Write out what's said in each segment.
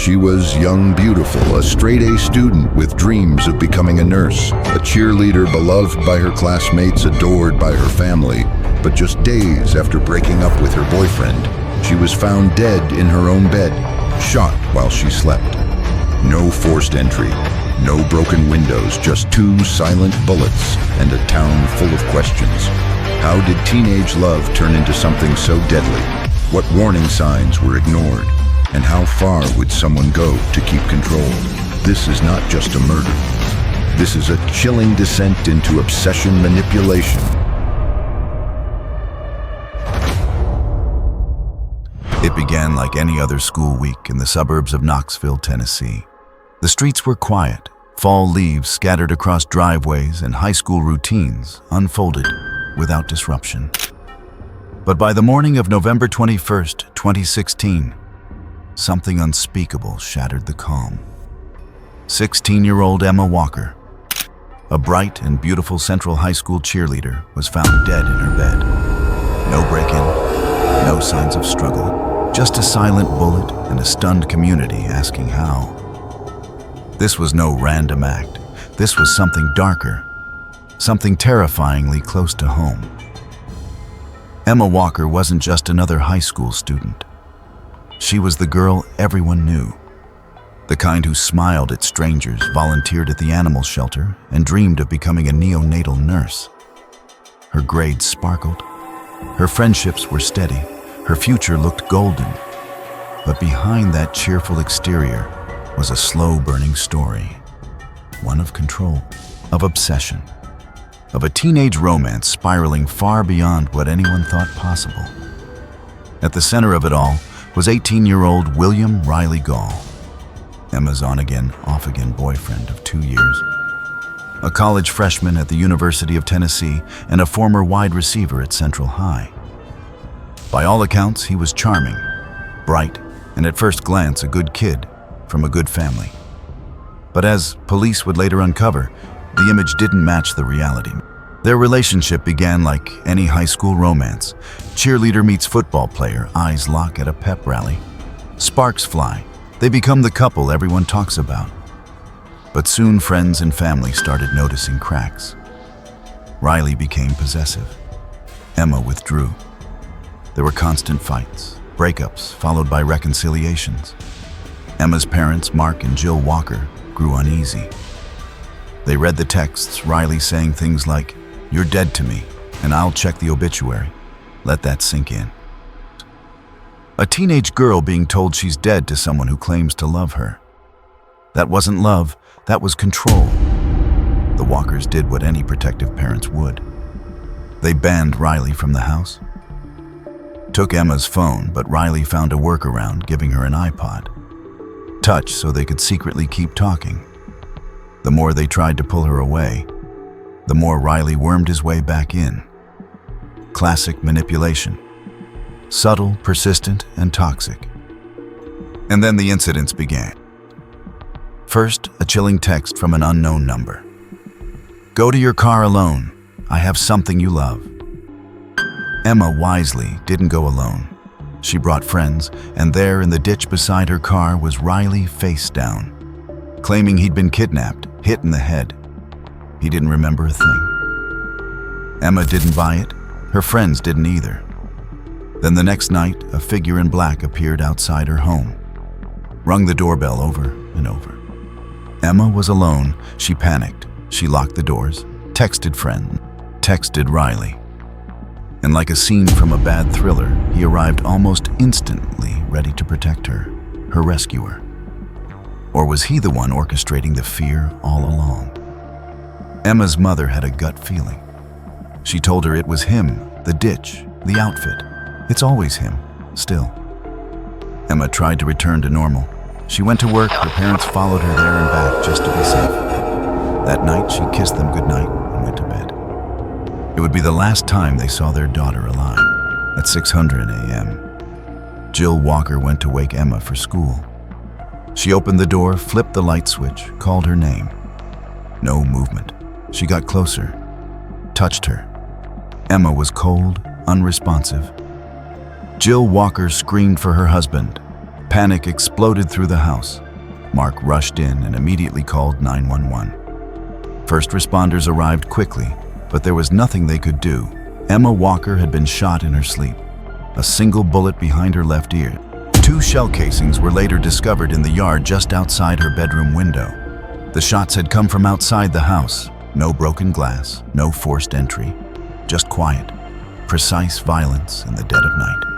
She was young, beautiful, a straight-A student with dreams of becoming a nurse, a cheerleader beloved by her classmates, adored by her family. But just days after breaking up with her boyfriend, she was found dead in her own bed, shot while she slept. No forced entry, no broken windows, just 2 silent bullets and a town full of questions. How did teenage love turn into something so deadly? What warning signs were ignored? And how far would someone go to keep control? This is not just a murder. This is a chilling descent into obsession manipulation. It began like any other school week in the suburbs of Knoxville, Tennessee. The streets were quiet, fall leaves scattered across driveways, and high school routines unfolded without disruption. But by the morning of November 21st, 2016, something unspeakable shattered the calm. 16-year-old Emma Walker, a bright and beautiful Central High School cheerleader, was found dead in her bed. No break-in, no signs of struggle, just a silent bullet and a stunned community asking how. This was no random act. This was something darker, something terrifyingly close to home. Emma Walker wasn't just another high school student. She was the girl everyone knew, the kind who smiled at strangers, volunteered at the animal shelter, and dreamed of becoming a neonatal nurse. Her grades sparkled, her friendships were steady, her future looked golden. But behind that cheerful exterior was a slow-burning story, one of control, of obsession, of a teenage romance spiraling far beyond what anyone thought possible. At the center of it all was 18-year-old William Riley Gall, Emma's on-again, off-again boyfriend of 2 years, a college freshman at the University of Tennessee and a former wide receiver at Central High. By all accounts, he was charming, bright, and at first glance a good kid from a good family. But as police would later uncover, the image didn't match the reality. Their relationship began like any high school romance. Cheerleader meets football player, eyes lock at a pep rally. Sparks fly. They become the couple everyone talks about. But soon friends and family started noticing cracks. Riley became possessive. Emma withdrew. There were constant fights, breakups, followed by reconciliations. Emma's parents, Mark and Jill Walker, grew uneasy. They read the texts, Riley saying things like, "You're dead to me, and I'll check the obituary. Let that sink in." A teenage girl being told she's dead to someone who claims to love her. That wasn't love, that was control. The Walkers did what any protective parents would. They banned Riley from the house. Took Emma's phone, but Riley found a workaround, giving her an iPod Touch so they could secretly keep talking. The more they tried to pull her away, the more Riley wormed his way back in. Classic manipulation. Subtle, persistent, and toxic. And then the incidents began. First, a chilling text from an unknown number. "Go to your car alone. I have something you love." Emma wisely didn't go alone. She brought friends, and there in the ditch beside her car was Riley face down, claiming he'd been kidnapped, hit in the head. He didn't remember a thing. Emma didn't buy it. Her friends didn't either. Then the next night, a figure in black appeared outside her home, rung the doorbell over and over. Emma was alone. She panicked. She locked the doors, texted friend, texted Riley. And like a scene from a bad thriller, he arrived almost instantly, ready to protect her, her rescuer. Or was he the one orchestrating the fear all along? Emma's mother had a gut feeling. She told her it was him, the ditch, the outfit. It's always him, still. Emma tried to return to normal. She went to work, her parents followed her there and back just to be safe. That night, she kissed them goodnight and went to bed. It would be the last time they saw their daughter alive. At 6:00 a.m., Jill Walker went to wake Emma for school. She opened the door, flipped the light switch, called her name. No movement. She got closer, touched her. Emma was cold, unresponsive. Jill Walker screamed for her husband. Panic exploded through the house. Mark rushed in and immediately called 911. First responders arrived quickly, but there was nothing they could do. Emma Walker had been shot in her sleep. A single bullet behind her left ear. 2 shell casings were later discovered in the yard just outside her bedroom window. The shots had come from outside the house. No broken glass, no forced entry. Just quiet, precise violence in the dead of night.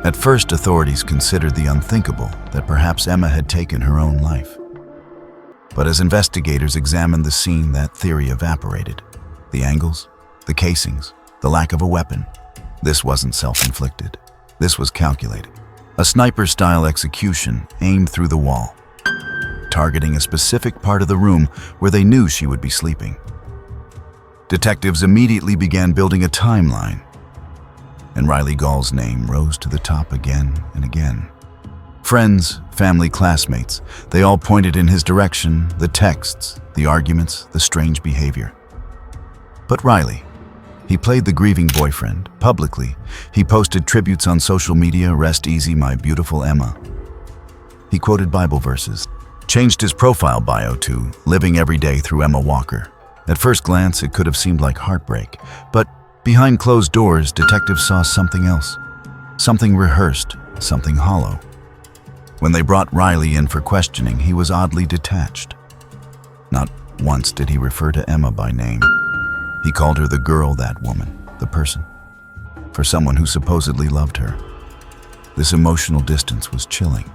At first, authorities considered the unthinkable, that perhaps Emma had taken her own life. But as investigators examined the scene, that theory evaporated. The angles, the casings, the lack of a weapon. This wasn't self-inflicted. This was calculated. A sniper-style execution aimed through the wall, targeting a specific part of the room where they knew she would be sleeping. Detectives immediately began building a timeline, and Riley Gall's name rose to the top again and again. Friends, family, classmates, they all pointed in his direction, the texts, the arguments, the strange behavior. But Riley, he played the grieving boyfriend. Publicly, he posted tributes on social media, "Rest easy, my beautiful Emma." He quoted Bible verses, changed his profile bio to "Living every day through Emma Walker." At first glance, it could have seemed like heartbreak, but behind closed doors, detectives saw something else. Something rehearsed, something hollow. When they brought Riley in for questioning, he was oddly detached. Not once did he refer to Emma by name. He called her the girl, that woman, the person, for someone who supposedly loved her. This emotional distance was chilling.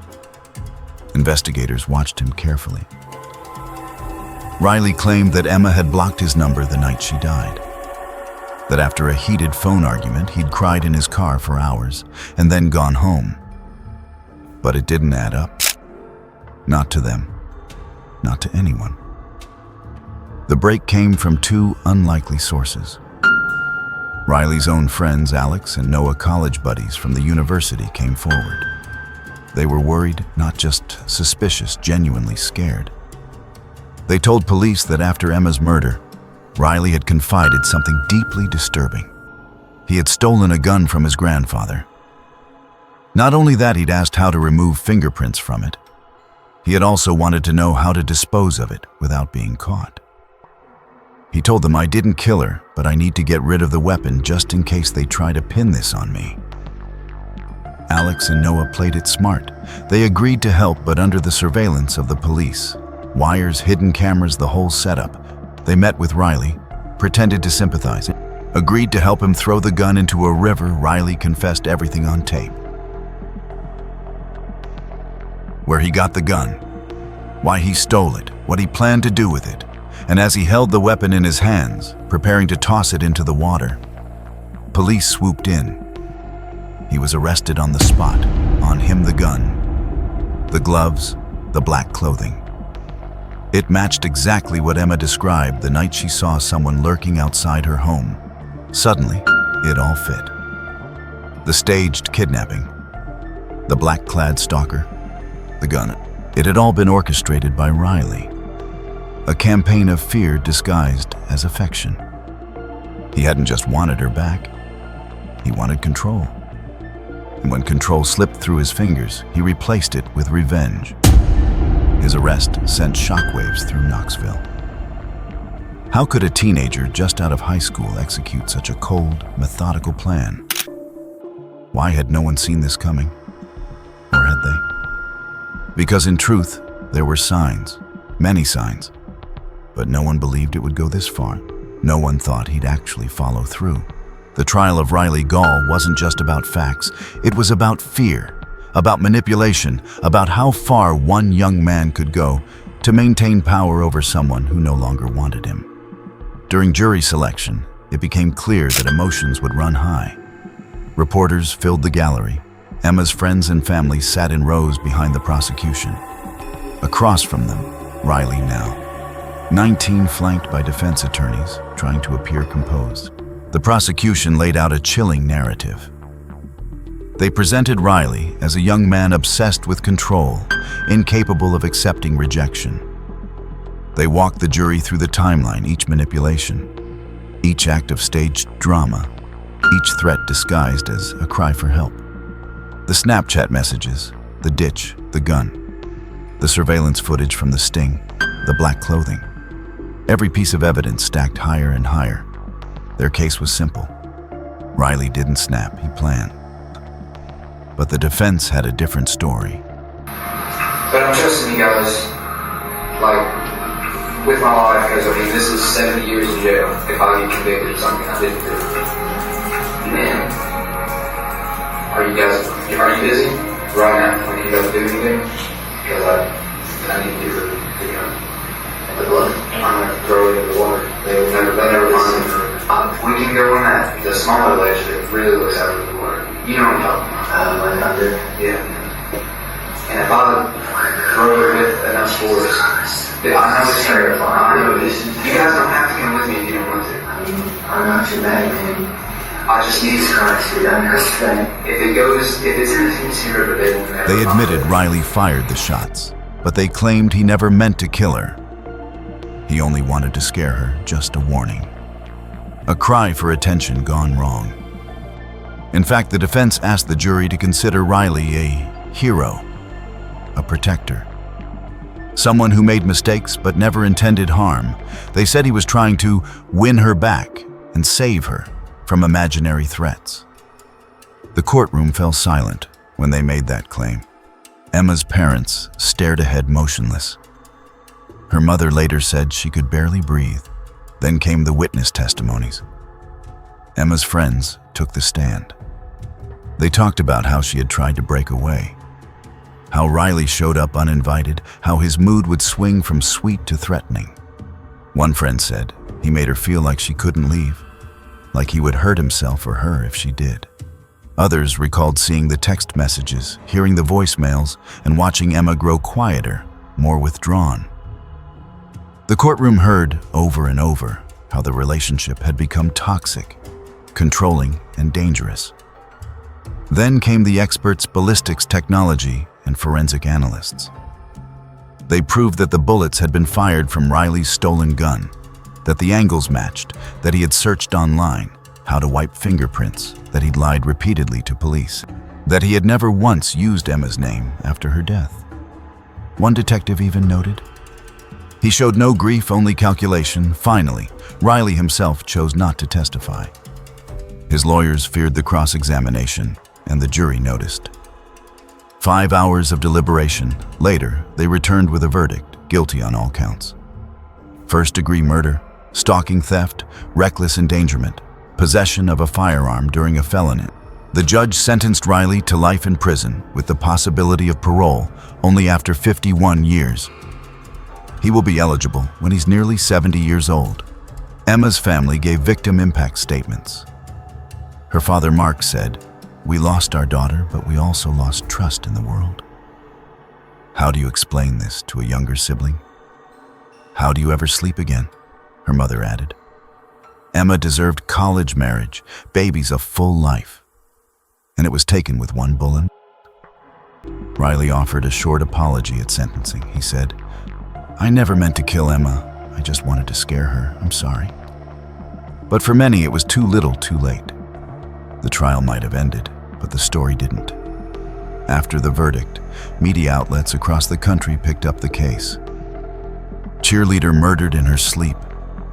Investigators watched him carefully. Riley claimed that Emma had blocked his number the night she died. That after a heated phone argument, he'd cried in his car for hours and then gone home. But it didn't add up. Not to them. Not to anyone. The break came from 2 unlikely sources. Riley's own friends, Alex and Noah, college buddies from the university, came forward. They were worried, not just suspicious, genuinely scared. They told police that after Emma's murder, Riley had confided something deeply disturbing. He had stolen a gun from his grandfather. Not only that, he'd asked how to remove fingerprints from it. He had also wanted to know how to dispose of it without being caught. He told them, "I didn't kill her, but I need to get rid of the weapon just in case they try to pin this on me." Alex and Noah played it smart. They agreed to help, but under the surveillance of the police. Wires, hidden cameras, the whole setup. They met with Riley, pretended to sympathize, agreed to help him throw the gun into a river. Riley confessed everything on tape. Where he got the gun, why he stole it, what he planned to do with it, and as he held the weapon in his hands, preparing to toss it into the water, police swooped in. He was arrested on the spot. On him the gun, the gloves, the black clothing. It matched exactly what Emma described the night she saw someone lurking outside her home. Suddenly, it all fit. The staged kidnapping, the black-clad stalker, the gun. It had all been orchestrated by Riley. A campaign of fear disguised as affection. He hadn't just wanted her back, he wanted control. And when control slipped through his fingers, he replaced it with revenge. His arrest sent shockwaves through Knoxville. How could a teenager just out of high school execute such a cold, methodical plan? Why had no one seen this coming? Or had they? Because in truth, there were signs, many signs, but no one believed it would go this far. No one thought he'd actually follow through. The trial of Riley Gall wasn't just about facts, it was about fear, about manipulation, about how far one young man could go to maintain power over someone who no longer wanted him. During jury selection, it became clear that emotions would run high. Reporters filled the gallery. Emma's friends and family sat in rows behind the prosecution. Across from them, Riley now. 19 flanked by defense attorneys, trying to appear composed. The prosecution laid out a chilling narrative. They presented Riley as a young man obsessed with control, incapable of accepting rejection. They walked the jury through the timeline, each manipulation, each act of staged drama, each threat disguised as a cry for help. The Snapchat messages, the ditch, the gun, the surveillance footage from the sting, the black clothing. Every piece of evidence stacked higher and higher. Their case was simple. Riley didn't snap, he planned. But the defense had a different story. But I'm trusting you guys, like, with my life, because, I mean, this is 70 years in jail if I get convicted of something I didn't do. Man, are you busy right now? Can you guys do anything? Because I need you to, the blood. I'm going to throw it in the water. They'll never find it. We can go on that. The smaller ledge that really looks out of the water. You know what I'm talking about. I do. Yeah. And if I throw it with enough force, I know it's terrifying. I know this. You guys don't have to come with me if you don't want to. I'm not too bad, man. I just need to if it's in the sincere, but they will never. They admitted Riley fired the shots, but they claimed he never meant to kill her. He only wanted to scare her, just a warning. A cry for attention gone wrong. In fact, the defense asked the jury to consider Riley a hero, a protector. Someone who made mistakes but never intended harm. They said he was trying to win her back and save her from imaginary threats. The courtroom fell silent when they made that claim. Emma's parents stared ahead motionless. Her mother later said she could barely breathe. Then came the witness testimonies. Emma's friends took the stand. They talked about how she had tried to break away, how Riley showed up uninvited, how his mood would swing from sweet to threatening. One friend said he made her feel like she couldn't leave, like he would hurt himself or her if she did. Others recalled seeing the text messages, hearing the voicemails, and watching Emma grow quieter, more withdrawn. The courtroom heard over and over how the relationship had become toxic, controlling, and dangerous. Then came the experts' ballistics technology and forensic analysts. They proved that the bullets had been fired from Riley's stolen gun, that the angles matched, that he had searched online how to wipe fingerprints, that he'd lied repeatedly to police, that he had never once used Emma's name after her death. One detective even noted, he showed no grief, only calculation. Finally, Riley himself chose not to testify. His lawyers feared the cross-examination, and the jury noticed. 5 hours of deliberation. Later, they returned with a verdict, guilty on all counts. First-degree murder, stalking theft, reckless endangerment, possession of a firearm during a felony. The judge sentenced Riley to life in prison with the possibility of parole only after 51 years. He will be eligible when he's nearly 70 years old. Emma's family gave victim impact statements. Her father, Mark, said, "We lost our daughter, but we also lost trust in the world." How do you explain this to a younger sibling? How do you ever sleep again? Her mother added. Emma deserved college marriage, babies, a full life. And it was taken with one bullet. Riley offered a short apology at sentencing. He said, "I never meant to kill Emma. I just wanted to scare her. I'm sorry." But for many, it was too little, too late. The trial might have ended, but the story didn't. After the verdict, media outlets across the country picked up the case. Cheerleader murdered in her sleep.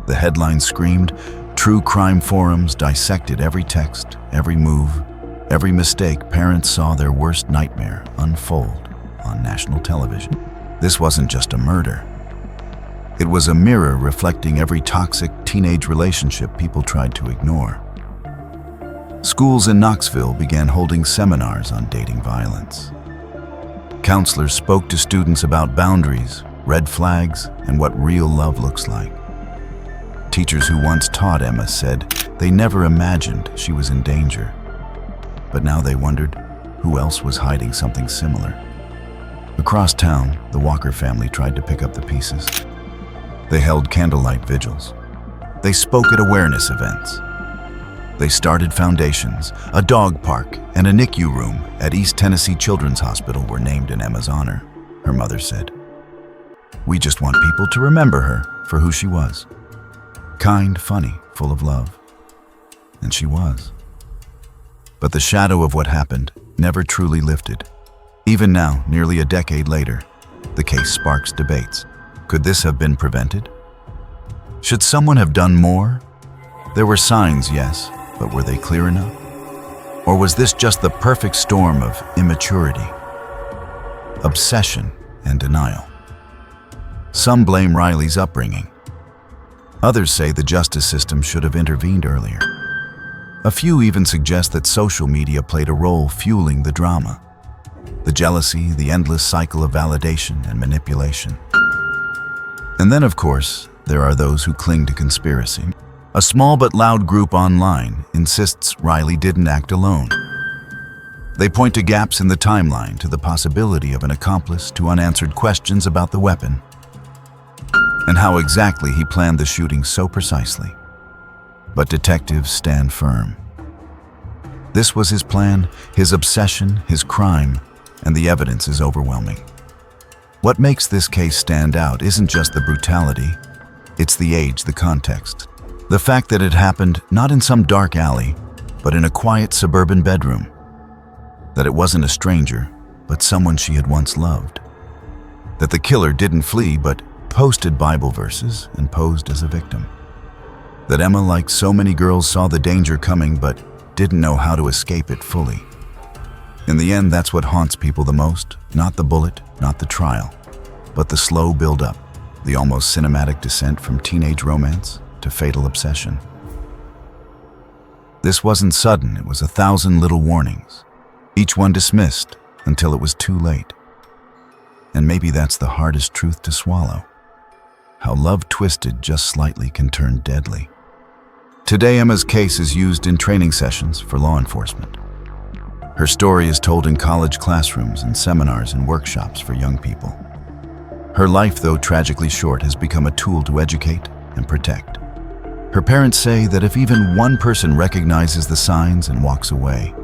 The headlines screamed. True crime forums dissected every text, every move, every mistake. Parents saw their worst nightmare unfold on national television. This wasn't just a murder. It was a mirror reflecting every toxic teenage relationship people tried to ignore. Schools in Knoxville began holding seminars on dating violence. Counselors spoke to students about boundaries, red flags, and what real love looks like. Teachers who once taught Emma said they never imagined she was in danger. But now they wondered who else was hiding something similar. Across town, the Walker family tried to pick up the pieces. They held candlelight vigils. They spoke at awareness events. They started foundations. A dog park and a NICU room at East Tennessee Children's Hospital were named in Emma's honor, her mother said. "We just want people to remember her for who she was. Kind, funny, full of love." And she was. But the shadow of what happened never truly lifted. Even now, nearly a decade later, the case sparks debates. Could this have been prevented? Should someone have done more? There were signs, yes, but were they clear enough? Or was this just the perfect storm of immaturity, obsession, and denial? Some blame Riley's upbringing. Others say the justice system should have intervened earlier. A few even suggest that social media played a role fueling the drama. The jealousy, the endless cycle of validation and manipulation. And then, of course, there are those who cling to conspiracy. A small but loud group online insists Riley didn't act alone. They point to gaps in the timeline, to the possibility of an accomplice, to unanswered questions about the weapon, and how exactly he planned the shooting so precisely. But detectives stand firm. This was his plan, his obsession, his crime, and the evidence is overwhelming. What makes this case stand out isn't just the brutality, it's the age, the context. The fact that it happened not in some dark alley, but in a quiet suburban bedroom. That it wasn't a stranger, but someone she had once loved. That the killer didn't flee, but posted Bible verses and posed as a victim. That Emma, like so many girls, saw the danger coming but didn't know how to escape it fully. In the end, that's what haunts people the most, not the bullet, not the trial, but the slow build-up, the almost cinematic descent from teenage romance to fatal obsession. This wasn't sudden, it was 1,000 little warnings, each one dismissed until it was too late. And maybe that's the hardest truth to swallow. How love twisted just slightly can turn deadly. Today, Emma's case is used in training sessions for law enforcement. Her story is told in college classrooms and seminars and workshops for young people. Her life, though tragically short, has become a tool to educate and protect. Her parents say that if even one person recognizes the signs and walks away,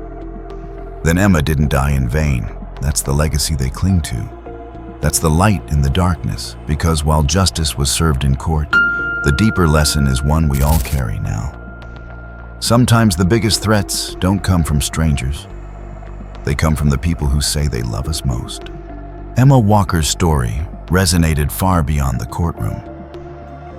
then Emma didn't die in vain. That's the legacy they cling to. That's the light in the darkness, because while justice was served in court, the deeper lesson is one we all carry now. Sometimes the biggest threats don't come from strangers. They come from the people who say they love us most. Emma Walker's story resonated far beyond the courtroom,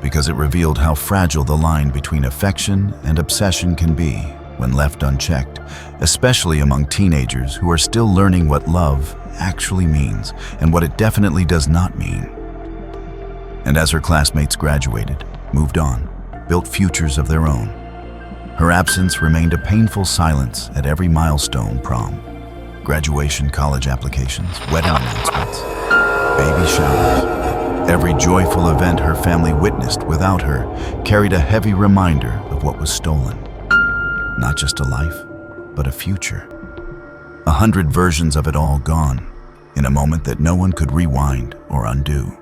because it revealed how fragile the line between affection and obsession can be when left unchecked, especially among teenagers who are still learning what love actually means and what it definitely does not mean. And as her classmates graduated, moved on, built futures of their own, her absence remained a painful silence at every milestone: prom, graduation, college applications, wedding announcements, baby showers. Every joyful event her family witnessed without her carried a heavy reminder of what was stolen. Not just a life, but a future. 100 versions of it all gone, in a moment that no one could rewind or undo.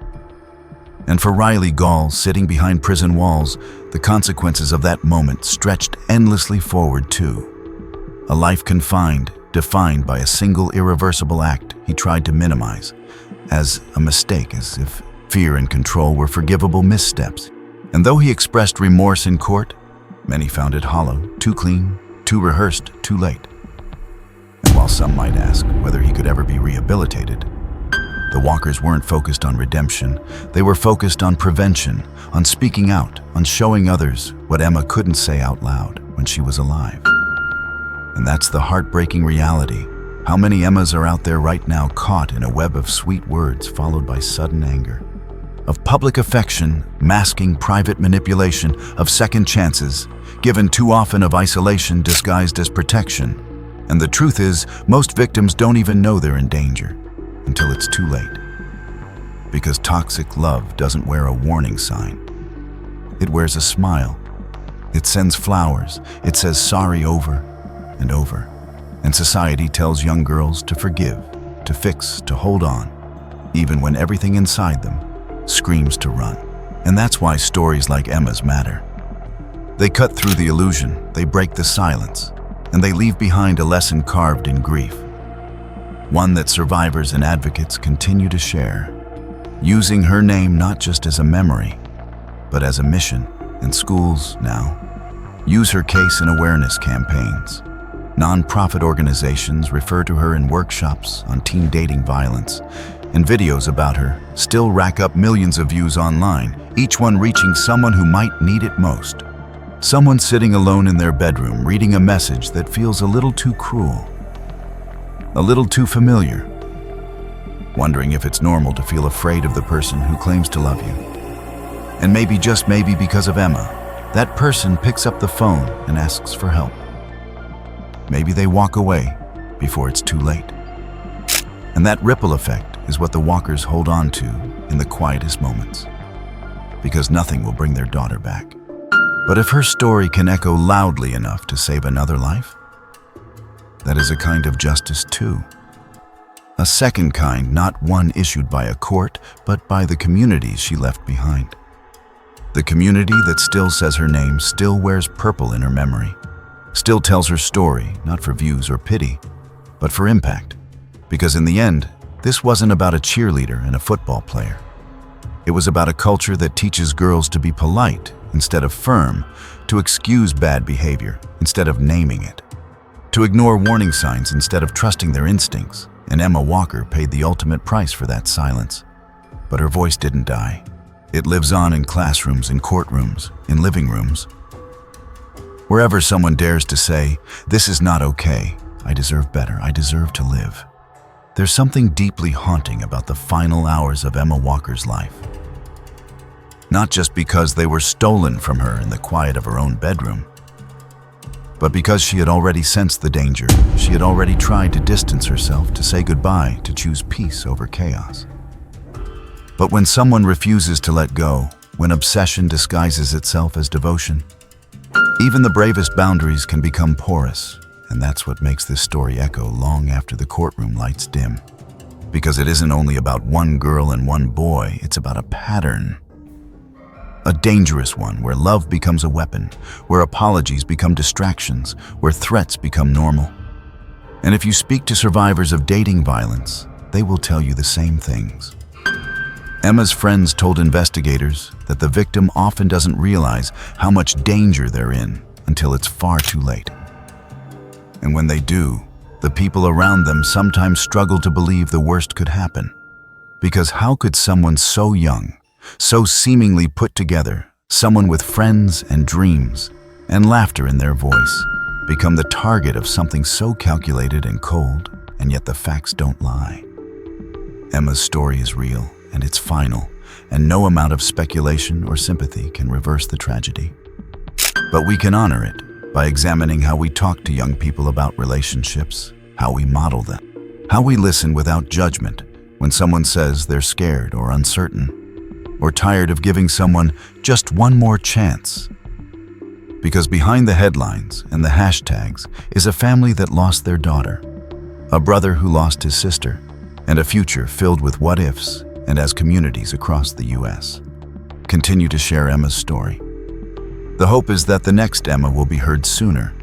And for Riley Gall, sitting behind prison walls, the consequences of that moment stretched endlessly forward too. A life confined, defined by a single irreversible act he tried to minimize, as a mistake, as if fear and control were forgivable missteps. And though he expressed remorse in court, many found it hollow, too clean, too rehearsed, too late. And while some might ask whether he could ever be rehabilitated, the Walkers weren't focused on redemption. They were focused on prevention, on speaking out, on showing others what Emma couldn't say out loud when she was alive. And that's the heartbreaking reality. How many Emmas are out there right now caught in a web of sweet words followed by sudden anger? Of public affection masking private manipulation, of second chances given too often, of isolation disguised as protection. And the truth is, most victims don't even know they're in danger until it's too late. Because toxic love doesn't wear a warning sign. It wears a smile. It sends flowers. It says sorry over and over. And society tells young girls to forgive, to fix, to hold on, even when everything inside them screams to run. And that's why stories like Emma's matter. They cut through the illusion, they break the silence, and they leave behind a lesson carved in grief. One that survivors and advocates continue to share, using her name not just as a memory, but as a mission. And schools now use her case in awareness campaigns, Non-profit organizations refer to her in workshops on teen dating violence, and videos about her still rack up millions of views online, each one reaching someone who might need it most. Someone sitting alone in their bedroom reading a message that feels a little too cruel, a little too familiar, wondering if it's normal to feel afraid of the person who claims to love you. And maybe, just maybe because of Emma, that person picks up the phone and asks for help. Maybe they walk away before it's too late. And that ripple effect is what the walkers hold on to in the quietest moments, because nothing will bring their daughter back. But if her story can echo loudly enough to save another life, that is a kind of justice too. A second kind, not one issued by a court, but by the communities she left behind. The community that still says her name, still wears purple in her memory, still tells her story, not for views or pity, but for impact. Because in the end, this wasn't about a cheerleader and a football player. It was about a culture that teaches girls to be polite instead of firm, to excuse bad behavior instead of naming it, to ignore warning signs instead of trusting their instincts. And Emma Walker paid the ultimate price for that silence. But her voice didn't die. It lives on in classrooms, in courtrooms, in living rooms. Wherever someone dares to say, "This is not okay, I deserve better, I deserve to live." There's something deeply haunting about the final hours of Emma Walker's life. Not just because they were stolen from her in the quiet of her own bedroom, but because she had already sensed the danger. She had already tried to distance herself, to say goodbye, to choose peace over chaos. But when someone refuses to let go, when obsession disguises itself as devotion, even the bravest boundaries can become porous. And that's what makes this story echo long after the courtroom lights dim. Because it isn't only about one girl and one boy, it's about a pattern. A dangerous one, where love becomes a weapon, where apologies become distractions, where threats become normal. And if you speak to survivors of dating violence, they will tell you the same things. Emma's friends told investigators that the victim often doesn't realize how much danger they're in until it's far too late. And when they do, the people around them sometimes struggle to believe the worst could happen. Because how could someone so young, so seemingly put together, someone with friends and dreams and laughter in their voice, become the target of something so calculated and cold, and yet the facts don't lie? Emma's story is real, and it's final, and no amount of speculation or sympathy can reverse the tragedy. But we can honor it by examining how we talk to young people about relationships, how we model them, how we listen without judgment when someone says they're scared or uncertain, or tired of giving someone just one more chance. Because behind the headlines and the hashtags is a family that lost their daughter, a brother who lost his sister, and a future filled with what-ifs. And as communities across the U.S. continue to share Emma's story, the hope is that the next Emma will be heard sooner,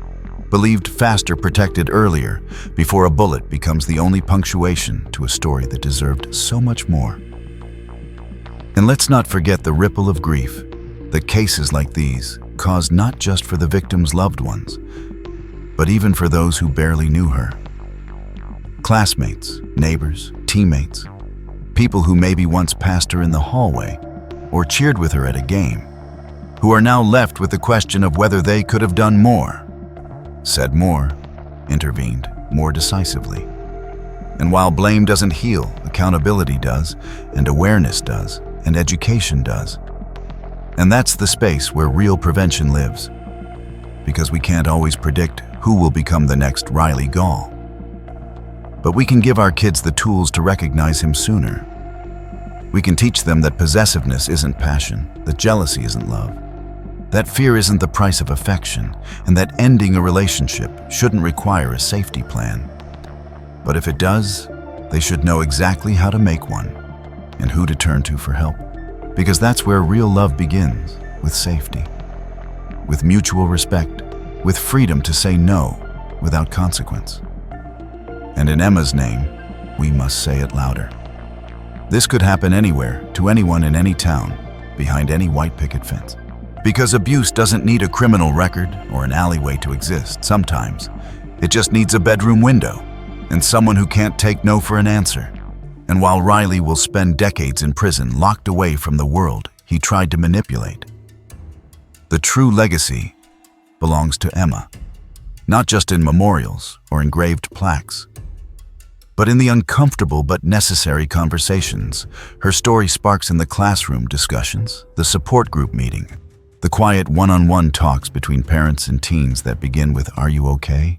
believed faster, protected earlier, before a bullet becomes the only punctuation to a story that deserved so much more. And let's not forget the ripple of grief that cases like these cause, not just for the victim's loved ones, but even for those who barely knew her. Classmates, neighbors, teammates, people who maybe once passed her in the hallway or cheered with her at a game, who are now left with the question of whether they could have done more, said more, intervened more decisively. And while blame doesn't heal, accountability does, and awareness does, and education does. And that's the space where real prevention lives. Because we can't always predict who will become the next Riley Gall. But we can give our kids the tools to recognize him sooner. We can teach them that possessiveness isn't passion, that jealousy isn't love, that fear isn't the price of affection, and that ending a relationship shouldn't require a safety plan. But if it does, they should know exactly how to make one and who to turn to for help. Because that's where real love begins, with safety, with mutual respect, with freedom to say no without consequence. And in Emma's name, we must say it louder. This could happen anywhere, to anyone in any town, behind any white picket fence. Because abuse doesn't need a criminal record or an alleyway to exist. Sometimes It just needs a bedroom window and someone who can't take no for an answer. And while Riley will spend decades in prison locked away from the world he tried to manipulate, the true legacy belongs to Emma, not just in memorials or engraved plaques, but in the uncomfortable but necessary conversations her story sparks in the classroom discussions, the support group meeting, the quiet one-on-one talks between parents and teens that begin with "Are you okay?"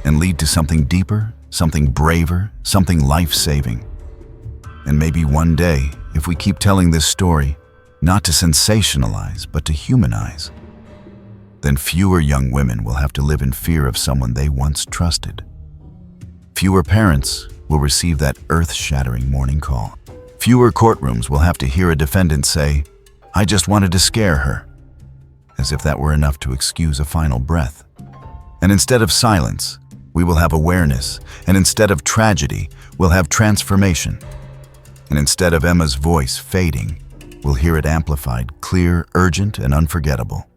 and lead to something deeper, something braver, something life-saving. And maybe one day, if we keep telling this story, not to sensationalize, but to humanize, then fewer young women will have to live in fear of someone they once trusted. Fewer parents will receive that earth-shattering morning call. Fewer courtrooms will have to hear a defendant say, "I just wanted to scare her," as if that were enough to excuse a final breath. And instead of silence, we will have awareness, and instead of tragedy, we'll have transformation. And instead of Emma's voice fading, we'll hear it amplified, clear, urgent, and unforgettable.